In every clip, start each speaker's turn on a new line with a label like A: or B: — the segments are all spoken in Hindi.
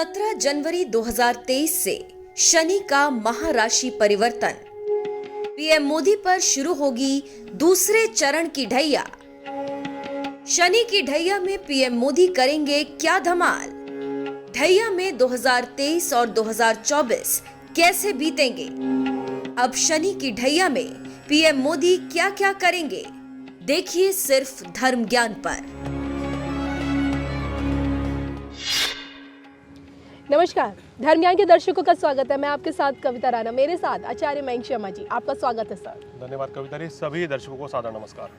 A: 17 जनवरी 2023 से शनि का महाराशि परिवर्तन। पीएम मोदी पर शुरू होगी दूसरे चरण की ढैया। शनि की ढैया में पीएम मोदी करेंगे क्या धमाल? ढैया में 2023 और 2024 कैसे बीतेंगे? अब शनि की ढैया में पीएम मोदी क्या क्या करेंगे, देखिए सिर्फ धर्म ज्ञान पर।
B: नमस्कार, धर्म ज्ञान के दर्शकों का स्वागत है। मैं आपके साथ कविता राणा, मेरे साथ आचार्य मयंक शर्मा जी। आपका स्वागत है सर।
C: धन्यवाद कविता जी। सभी दर्शकों को सादर नमस्कार।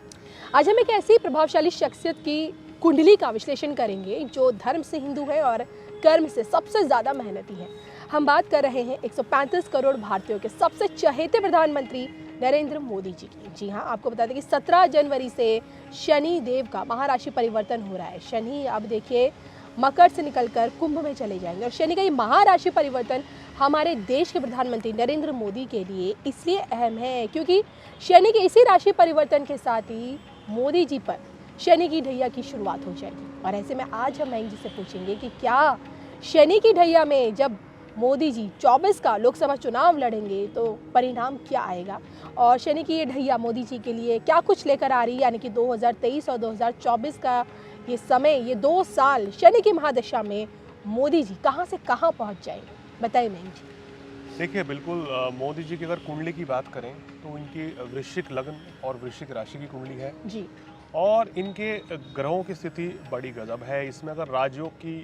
B: आज हम एक ऐसी प्रभावशाली शख्सियत की कुंडली का विश्लेषण करेंगे जो धर्म से हिंदू है और कर्म से सबसे ज्यादा मेहनती है। हम बात कर रहे हैं 135 करोड़ भारतीयों के सबसे चहेते प्रधानमंत्री नरेंद्र मोदी जी की। जी हाँ, आपको बता दें कि 17 जनवरी से शनि देव का महाराशि परिवर्तन हो रहा है। शनि अब देखिए मकर से निकलकर कुंभ में चले जाएंगे और शनि का ये महाराशि परिवर्तन हमारे देश के प्रधानमंत्री नरेंद्र मोदी के लिए इसलिए अहम है क्योंकि शनि के इसी राशि परिवर्तन के साथ ही मोदी जी पर शनि की ढैया की शुरुआत हो जाएगी। और ऐसे में आज हम मयंक जी से पूछेंगे कि क्या शनि की ढैया में जब मोदी जी 24 का लोकसभा चुनाव लड़ेंगे तो परिणाम क्या आएगा, और शनि की ये ढैया मोदी जी के लिए क्या कुछ लेकर आ रही है, यानी कि 2023 और 2024 का ये समय, ये 2 साल शनि की महादशा में मोदी जी कहां से कहां पहुंच जाएंगे, बताइए मयंक जी।
C: देखिए, बिल्कुल मोदी जी की अगर कुंडली की बात करें तो इनकी वृश्चिक लग्न और वृश्चिक राशि की कुंडली है
B: जी।
C: और इनके ग्रहों की स्थिति बड़ी गजब है। इसमें अगर राजयोग की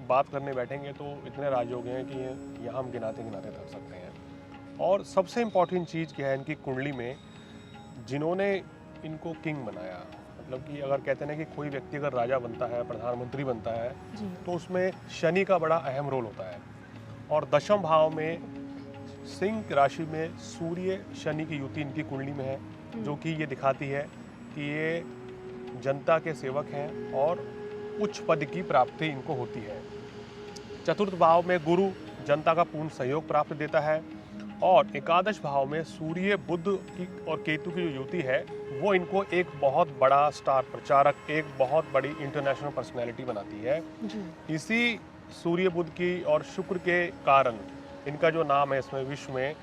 C: बात करने बैठेंगे तो इतने राजयोग हैं कि यहाँ हम गिनाते गिनाते थक सकते हैं। और सबसे इम्पॉर्टेंट चीज़ क्या है इनकी कुंडली में, जिन्होंने इनको किंग बनाया, मतलब कि अगर कहते हैं ना कि कोई व्यक्ति अगर राजा बनता है, प्रधानमंत्री बनता है, तो उसमें शनि का बड़ा अहम रोल होता है। और दशम भाव में सिंह राशि में सूर्य शनि की युति इनकी कुंडली में है, जो कि ये दिखाती है कि ये जनता के सेवक हैं और उच्च पद की प्राप्ति इनको होती है। चतुर्थ भाव में गुरु जनता का पूर्ण सहयोग प्राप्त देता है और एकादश भाव में सूर्य बुध की और केतु की जो युति है वो इनको एक बहुत बड़ा स्टार प्रचारक, एक बहुत बड़ी इंटरनेशनल पर्सनैलिटी बनाती है। इसी सूर्य बुध की और शुक्र के कारण इनका जो नाम है इसमें विश्व में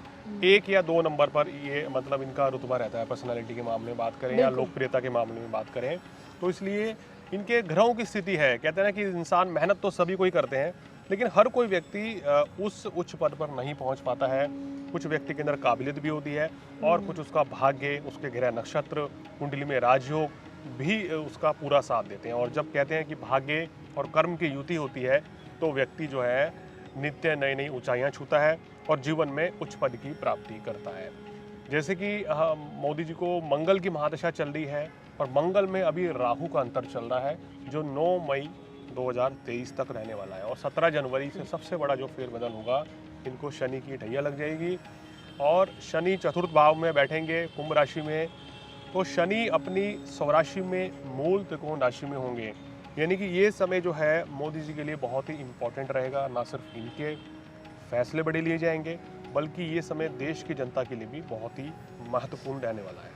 C: 1 या 2 नंबर पर ये मतलब इनका रुतबा रहता है। पर्सनैलिटी के मामले में बात करें या लोकप्रियता के मामले में बात करें तो इसलिए इनके ग्रहों की स्थिति है, कहते हैं ना कि इंसान मेहनत तो सभी कोई करते हैं लेकिन हर कोई व्यक्ति उस उच्च पद पर नहीं पहुंच पाता है। कुछ व्यक्ति के अंदर काबिलियत भी होती है और कुछ उसका भाग्य, उसके ग्रह नक्षत्र, कुंडली में राजयोग भी उसका पूरा साथ देते हैं। और जब कहते हैं कि भाग्य और कर्म की युति होती है तो व्यक्ति जो है नित्य नई नई ऊंचाइयां छूता है और जीवन में उच्च पद की प्राप्ति करता है। जैसे कि मोदी जी को मंगल की महादशा चल रही है और मंगल में अभी राहु का अंतर चल रहा है जो 9 मई 2023 तक रहने वाला है। और 17 जनवरी से सबसे बड़ा जो फेरबदल होगा, इनको शनि की ढैया लग जाएगी और शनि चतुर्थ भाव में बैठेंगे कुंभ राशि में। तो शनि अपनी स्वराशि में मूल त्रिकोण राशि में होंगे, यानी कि ये समय जो है मोदी जी के लिए बहुत ही इम्पोर्टेंट रहेगा। ना सिर्फ इनके फैसले बड़े लिए जाएंगे बल्कि ये समय देश की जनता के लिए भी बहुत ही महत्वपूर्ण रहने वाला है।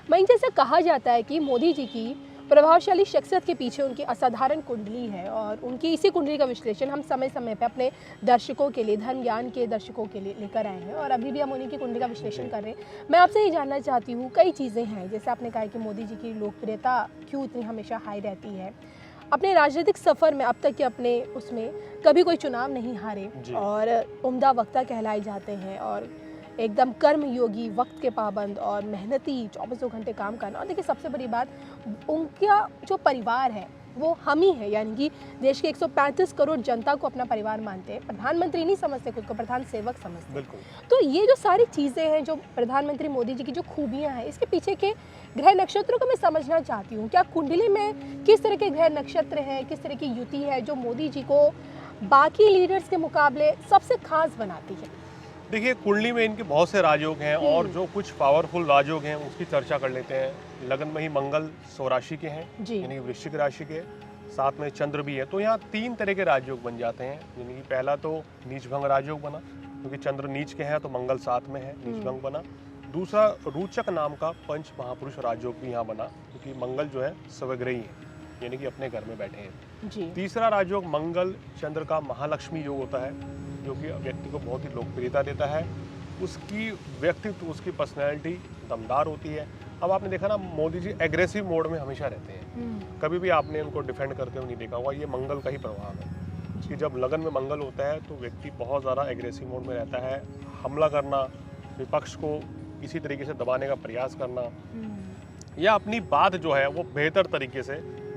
B: मयंक, जैसे कहा जाता है कि मोदी जी की प्रभावशाली शख्सियत के पीछे उनकी असाधारण कुंडली है और उनकी इसी कुंडली का विश्लेषण हम समय समय पे अपने दर्शकों के लिए, धर्म ज्ञान के दर्शकों के लिए लेकर आए हैं और अभी भी हम उन्हीं की कुंडली का विश्लेषण कर रहे हैं। मैं आपसे ये जानना चाहती हूँ, कई चीज़ें हैं जैसे आपने कहा कि मोदी जी की लोकप्रियता क्यों इतनी हमेशा हाई रहती है, अपने राजनीतिक सफ़र में अब तक के अपने उसमें कभी कोई चुनाव नहीं हारे और उम्दा वक्ता कहलाए जाते हैं और एकदम कर्म योगी, वक्त के पाबंद और मेहनती, 24 घंटे काम करना। और देखिए सबसे बड़ी बात, उनका जो परिवार है वो हम ही है, यानी कि देश के 135 करोड़ जनता को अपना परिवार मानते हैं। प्रधानमंत्री नहीं समझते खुद को, प्रधान सेवक समझते हैं। तो ये जो सारी चीज़ें हैं, जो प्रधानमंत्री मोदी जी की जो खूबियाँ हैं, इसके पीछे के ग्रह नक्षत्रों को मैं समझना चाहती हूँ। क्या कुंडली में किस तरह के ग्रह नक्षत्र हैं, किस तरह की युति है जो मोदी जी को बाकी लीडर्स के मुकाबले सबसे खास बनाती है?
C: देखिए, कुंडली में इनके बहुत से राजयोग हैं और जो कुछ पावरफुल राजयोग हैं उसकी चर्चा कर लेते हैं। लगन में ही मंगल स्वराशि के हैं, यानी वृश्चिक राशि के, साथ में चंद्र भी है। तो यहाँ 3 तरह के राजयोग बन जाते हैं। यानी कि पहला तो नीच भंग राजयोग बना, क्योंकि चंद्र नीच के हैं तो मंगल साथ में है, नीच भंग बना। दूसरा रोचक नाम का पंच महापुरुष राजयोग भी यहाँ बना, क्योंकि मंगल जो है स्वग्रही है। यानी कि अपने घर में बैठे हैं।
B: जी।
C: तीसरा राजयोग मंगल चंद्र का महालक्ष्मी योग होता है, जो कि व्यक्ति को बहुत ही लोकप्रियता देता है। उसकी व्यक्तित्व, उसकी पर्सनैलिटी दमदार होती है। अब आपने देखा ना, मोदी जी एग्रेसिव मोड में हमेशा रहते हैं, कभी भी आपने उनको डिफेंड करते हुए नहीं देखा होगा। ये मंगल का ही प्रभाव है कि जब लगन में मंगल होता है तो व्यक्ति बहुत ज़्यादा एग्रेसिव मोड में रहता है। हमला करना, विपक्ष को किसी तरीके से दबाने का प्रयास करना, या अपनी बात जो है वो बेहतर तरीके से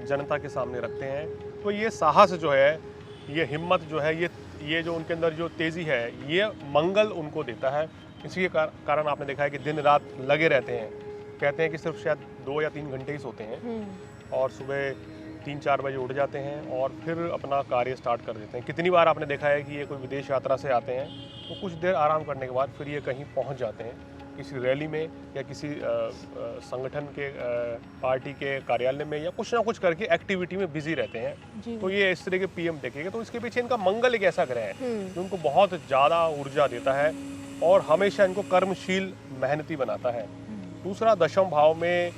C: जनता के सामने रखते हैं। तो ये साहस जो है, ये हिम्मत जो है, ये जो उनके अंदर जो तेज़ी है, ये मंगल उनको देता है। इसी के कारण आपने देखा है कि दिन रात लगे रहते हैं। कहते हैं कि सिर्फ शायद 2 या 3 घंटे ही सोते हैं और सुबह 3-4 बजे उठ जाते हैं और फिर अपना कार्य स्टार्ट कर देते हैं। कितनी बार आपने देखा है कि ये कोई विदेश यात्रा से आते हैं तो कुछ देर आराम करने के बाद फिर ये कहीं पहुंच जाते हैं, किसी रैली में या किसी संगठन के पार्टी के कार्यालय में, या कुछ ना कुछ करके एक्टिविटी में बिजी रहते हैं। तो ये इस तरह के पीएम देखेंगे तो इसके पीछे इनका मंगल एक ऐसा ग्रह है जो उनको बहुत ज़्यादा ऊर्जा देता है और हमेशा इनको कर्मशील, मेहनती बनाता है। दूसरा, दशम भाव में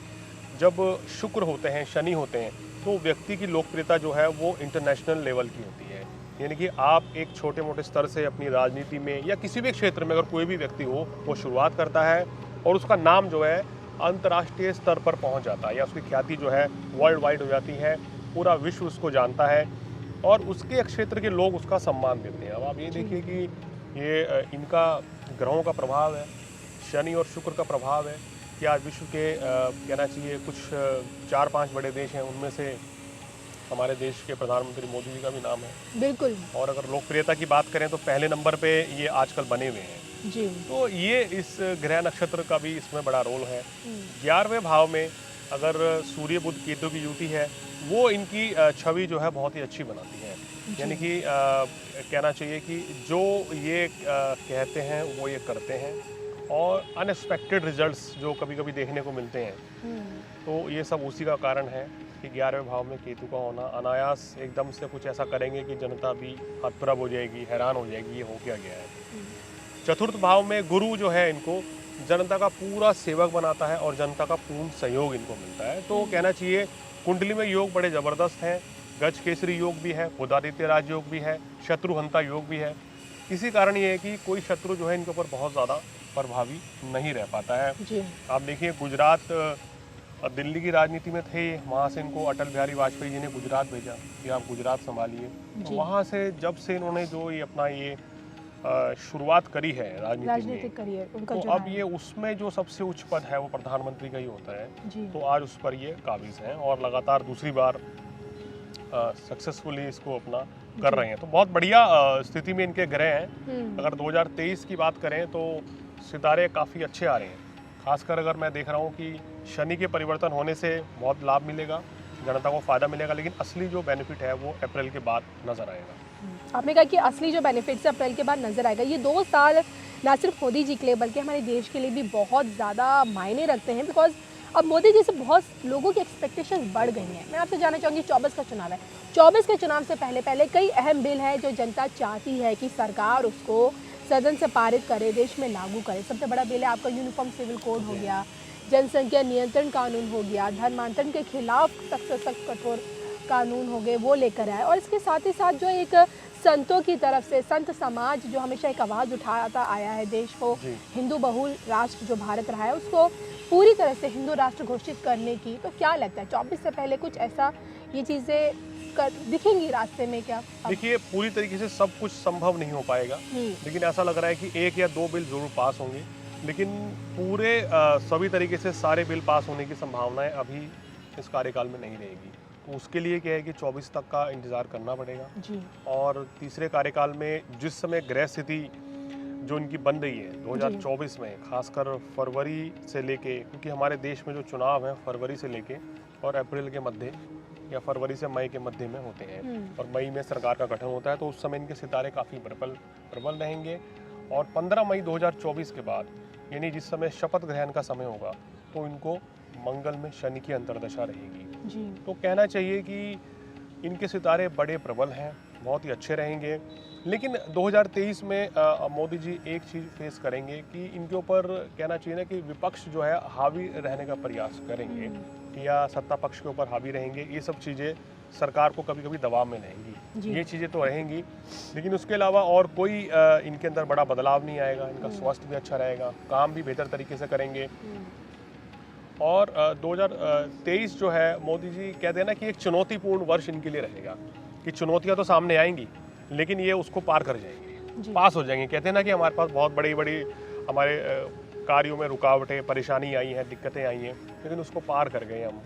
C: जब शुक्र होते हैं, शनि होते हैं, तो व्यक्ति की लोकप्रियता जो है वो इंटरनेशनल लेवल की होती है। यानी कि आप एक छोटे मोटे स्तर से अपनी राजनीति में या किसी भी क्षेत्र में अगर कोई भी व्यक्ति हो, वो शुरुआत करता है और उसका नाम जो है अंतर्राष्ट्रीय स्तर पर पहुंच जाता है, या उसकी ख्याति जो है वर्ल्ड वाइड हो जाती है। पूरा विश्व उसको जानता है और उसके क्षेत्र के लोग उसका सम्मान देते हैं। अब आप ये देखिए कि ये इनका ग्रहों का प्रभाव है, शनि और शुक्र का प्रभाव है कि आज विश्व के कहना चाहिए कुछ 4-5 बड़े देश हैं, उनमें से हमारे देश के प्रधानमंत्री मोदी जी का भी नाम है।
B: बिल्कुल।
C: और अगर लोकप्रियता की बात करें तो पहले नंबर पे ये आजकल बने हुए हैं
B: जी।
C: तो ये इस ग्रह नक्षत्र का भी इसमें बड़ा रोल है। 11वें भाव में अगर सूर्य बुध केतु की युति है, वो इनकी छवि जो है बहुत ही अच्छी बनाती है। यानी कि कहना चाहिए कि जो ये कहते हैं वो ये करते हैं, और अनएक्सपेक्टेड रिजल्ट्स जो कभी कभी देखने को मिलते हैं, तो ये सब उसी का कारण है कि 11वें भाव में केतु का होना। अनायास एकदम से कुछ ऐसा करेंगे कि जनता भी हतप्रभ हो जाएगी, हैरान हो जाएगी, ये हो क्या गया है। चतुर्थ भाव में गुरु जो है इनको जनता का पूरा सेवक बनाता है और जनता का पूर्ण सहयोग इनको मिलता है। तो कहना चाहिए कुंडली में योग बड़े ज़बरदस्त हैं। गज केसरी योग भी है, बुधादित्य राजयोग भी है, शत्रुहंता योग भी है। इसी कारण ये है कि कोई शत्रु जो है इनके ऊपर बहुत ज़्यादा प्रभावी नहीं रह पाता है।
B: जी।
C: आप देखिए, गुजरात दिल्ली की राजनीति में थे, वहाँ से इनको अटल बिहारी वाजपेयी जी ने गुजरात भेजा कि आप गुजरात संभालिए। तो वहाँ से जब से इन्होंने जो ये अपना ये शुरुआत करी है राजनीतिक
B: करियर उनका,
C: तो अब ये उसमें जो सबसे उच्च पद है वो प्रधानमंत्री का ही होता है। तो आज उस पर ये काबिज हैं और लगातार दूसरी बार सक्सेसफुली इसको अपना कर रहे हैं। तो बहुत बढ़िया स्थिति में इनके ग्रह हैं। अगर 2023 की बात करें तो सितारे काफ़ी अच्छे आ रहे हैं। खासकर अगर मैं देख रहा हूँ कि शनि के परिवर्तन होने से बहुत लाभ मिलेगा, जनता को फ़ायदा मिलेगा, लेकिन असली जो बेनिफिट है वो अप्रैल के बाद नज़र आएगा।
B: आपने कहा कि असली जो बेनिफिट्स अप्रैल के बाद नज़र आएगा। ये 2 साल ना सिर्फ मोदी जी के लिए बल्कि हमारे देश के लिए भी बहुत ज़्यादा मायने रखते हैं, बिकॉज अब मोदी जी से बहुत लोगों की एक्सपेक्टेशंस बढ़ गई हैं। मैं आपसे जानना चाहूँगी, 24 का चुनाव है, 24 के चुनाव से पहले कई अहम बिल है जो जनता चाहती है कि सरकार उसको सदन से पारित करे, देश में लागू करे। सबसे बड़ा बिल है आपका यूनिफॉर्म सिविल कोड हो गया, जनसंख्या नियंत्रण कानून हो गया, धर्मांतरण के खिलाफ सख्त से सख्त कठोर कानून हो गए, वो लेकर आए। और इसके साथ ही साथ जो एक संतों की तरफ से संत समाज जो हमेशा एक आवाज़ उठाता आया है, देश को हिंदू बहुल राष्ट्र जो भारत रहा है उसको पूरी तरह से हिंदू राष्ट्र घोषित करने की, तो क्या लगता है 24 से पहले कुछ ऐसा ये चीज़ें दिखेंगी रास्ते में क्या?
C: देखिए, पूरी तरीके से सब कुछ संभव नहीं हो पाएगा, लेकिन ऐसा लग रहा है कि 1 या 2 बिल जरूर पास होंगे, लेकिन पूरे सभी तरीके से सारे बिल पास होने की संभावनाएं अभी इस कार्यकाल में नहीं रहेगी। तो उसके लिए क्या है कि 24 तक का इंतज़ार करना पड़ेगा जी। और तीसरे कार्यकाल में जिस समय ग्रह स्थिति जो इनकी बन रही है 2024 में, खासकर फरवरी से लेके, क्योंकि हमारे देश में जो चुनाव है फरवरी से लेके और अप्रैल के मध्य या फरवरी से मई के मध्य में होते हैं, और मई में सरकार का गठन होता है, तो उस समय इनके सितारे काफ़ी प्रबल रहेंगे। और 15 मई 2024 के बाद, यानी जिस समय शपथ ग्रहण का समय होगा, तो इनको मंगल में शनि की अंतर्दशा रहेगी जी। तो कहना चाहिए कि इनके सितारे बड़े प्रबल हैं, बहुत ही अच्छे रहेंगे। लेकिन 2023 में मोदी जी एक चीज़ फेस करेंगे कि इनके ऊपर कहना चाहिए ना कि विपक्ष जो है हावी रहने का प्रयास करेंगे या सत्ता पक्ष के ऊपर हावी रहेंगे। ये सब चीज़ें सरकार को कभी कभी दबाव में रहेंगी, ये चीज़ें तो रहेंगी, लेकिन उसके अलावा और कोई इनके अंदर बड़ा बदलाव नहीं आएगा। इनका स्वास्थ्य भी अच्छा रहेगा, काम भी बेहतर तरीके से करेंगे। और 2023 जो है मोदी जी कहते हैं ना कि एक चुनौतीपूर्ण वर्ष इनके लिए रहेगा, कि चुनौतियां तो सामने आएंगी लेकिन ये उसको पार कर जाएंगे, पास हो जाएंगे। कहते हैं ना कि हमारे पास बहुत बड़ी बड़ी हमारे कार्यों में रुकावटें, परेशानी आई हैं, दिक्कतें आई हैं, लेकिन उसको पार कर गए हम,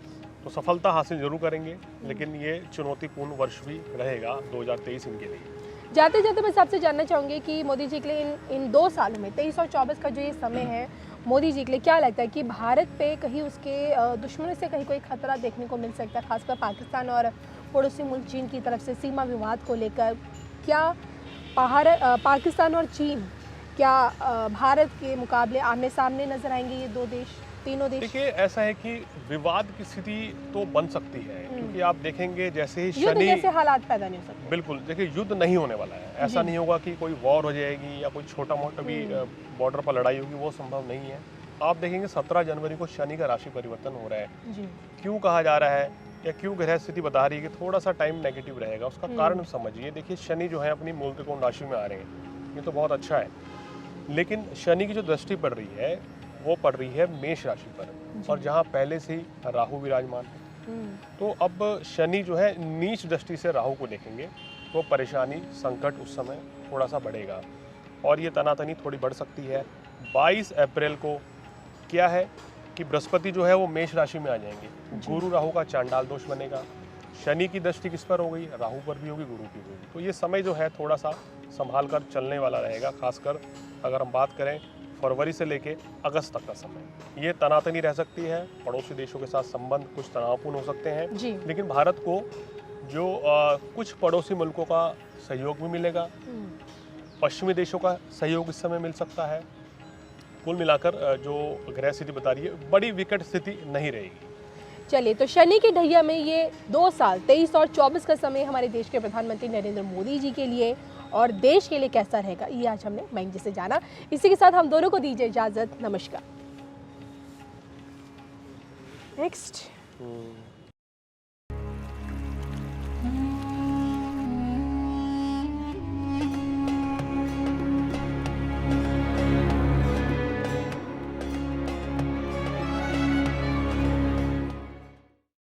C: तो सफलता हासिल जरूर करेंगे। लेकिन ये चुनौतीपूर्ण वर्ष भी रहेगा 2023 इनके लिए।
B: जाते जाते मैं आपसे जानना चाहूँगी कि मोदी जी के लिए इन 2 सालों में 23 और 24 का जो ये समय है, मोदी जी के लिए क्या लगता है कि भारत पे कहीं उसके दुश्मनों से कहीं कोई खतरा देखने को मिल सकता है, खासकर पाकिस्तान और पड़ोसी मुल्क चीन की तरफ से सीमा विवाद को लेकर? क्या पाकिस्तान और चीन क्या भारत के मुकाबले आमने सामने नजर आएंगे, ये 2 देश, तीनों देश?
C: देखिए, ऐसा है कि विवाद की स्थिति तो बन सकती है, क्योंकि आप देखेंगे जैसे ही
B: युद्ध
C: शनि,
B: जैसे हालात पैदा नहीं हो सकते।
C: बिल्कुल, देखिए युद्ध नहीं होने वाला है। ऐसा नहीं होगा कि कोई वॉर हो जाएगी या कोई छोटा मोटा भी बॉर्डर पर लड़ाई होगी, वो संभव नहीं है। आप देखेंगे 17 जनवरी को शनि का राशि परिवर्तन हो रहा है।
B: जी।
C: क्यों कहा जा रहा है या क्यों ग्रह स्थिति बता रही है कि थोड़ा सा टाइम नेगेटिव रहेगा, उसका कारण समझिए। देखिए, शनि जो है अपनी मूल त्रिकोण राशि में आ रहे हैं, ये तो बहुत अच्छा है, लेकिन शनि की जो दृष्टि पड़ रही है वो पड़ रही है मेष राशि पर, और जहाँ पहले से ही राहु विराजमान है। तो अब शनि जो है नीच दृष्टि से राहु को देखेंगे, तो परेशानी, संकट उस समय थोड़ा सा बढ़ेगा और ये तनातनी थोड़ी बढ़ सकती है। 22 अप्रैल को क्या है कि बृहस्पति जो है वो मेष राशि में आ जाएंगे, गुरु राहु का चांडाल दोष बनेगा। शनि की दृष्टि किस पर हो गई? राहु पर भी होगी, गुरु की भी होगी। तो ये समय जो है थोड़ा सा संभाल कर चलने वाला रहेगा, खासकर अगर हम बात करें फरवरी से लेके अगस्त तक का समय। ये तनातनी रह सकती है, पड़ोसी देशों के साथ संबंध कुछ तनावपूर्ण हो सकते हैं, लेकिन भारत को जो कुछ पड़ोसी मुल्कों का सहयोग भी मिलेगा, पश्चिमी देशों का सहयोग इस समय मिल सकता है। कुल मिलाकर जो ग्रह स्थिति बता रही है, बड़ी विकट स्थिति नहीं रहेगी।
B: चलिए, तो शनि की ढैया में ये 2 साल 23 और 24 का समय हमारे देश के प्रधानमंत्री नरेंद्र मोदी जी के लिए और देश के लिए कैसा रहेगा, ये आज हमने मयंक जी से जाना। इसी के साथ हम दोनों को दीजिए इजाजत। नमस्कार। नेक्स्ट